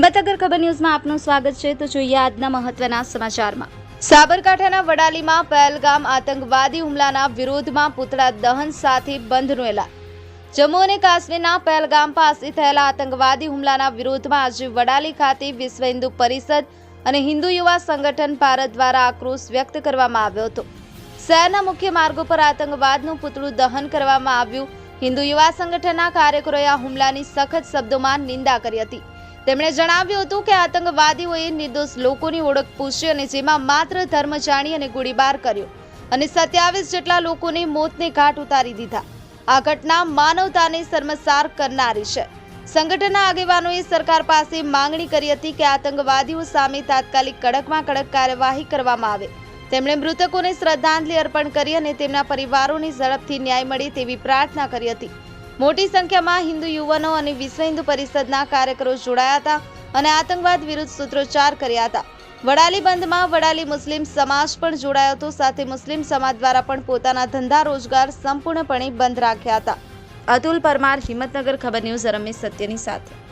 હિંમતનગર ખબર ન્યૂઝમાં આપનું સ્વાગત છે। તો જોઈએ આજના મહત્વના સમાચારમાં। સાબરકાંઠાના વડાલીમાં પહેલગામ આતંકવાદી હુમલાના વિરોધમાં પૂતળા દહન સાથે બંધનો એલાન। જમ્મુ અને કાશ્મીરના પહેલગામ પાસે થયેલા આતંકવાદી હુમલાના વિરોધમાં આજે વડાલી ખાતે વિશ્વ હિન્દુ પરિષદ અને હિન્દુ યુવા સંગઠન ભારત દ્વારા આક્રોશ વ્યક્ત કરવામાં આવ્યો હતો। શહેરના મુખ્ય માર્ગો પર આતંકવાદનું પૂતળું દહન કરવામાં આવ્યું। હિન્દુ યુવા સંગઠનના કાર્યકરોએ આ હુમલાની સખત શબ્દોમાં નિંદા કરી હતી। તેમણે જણાવ્યું હતું કે આતંકવાદીઓએ નિર્દોષ લોકોની ઓળખ પૂછી અને જેમાં માત્ર ધર્મ જાણી અને ગોળીબાર કર્યો અને 27 જેટલા લોકોને મોતને ઘાટ ઉતારી દીધા। આ ઘટના માનવતાને શર્મસાર કરનારી છે। સંગઠનના આગેવાનોએ સરકાર પાસે માંગણી કરી હતી કે આતંકવાદીઓ સામે તાત્કાલિક કડકમાં કડક કાર્યવાહી કરવામાં આવે। તેમણે મૃતકોને શ્રદ્ધાંજલિ અર્પણ કરી અને તેમના પરિવારોને ઝડપથી ન્યાય મળે તેવી પ્રાર્થના કરી હતી। મોટી સંખ્યામાં હિન્દુ યુવાનો અને વિશ્વ હિન્દુ પરિષદના કાર્યકરો જોડાયા હતા અને આતંકવાદ વિરુદ્ધ સૂત્રોચ્ચાર કર્યા હતા। વડાલી બંધમાં વડાલી મુસ્લિમ સમાજ પણ જોડાયો હતો। સાથે મુસ્લિમ સમાજ દ્વારા પણ પોતાના ધંધા રોજગાર સંપૂર્ણપણે બંધ રાખ્યા હતા। અતુલ પરમાર, હિંમતનગર ખબર ન્યૂઝ, રમેશ સત્યની સાથે।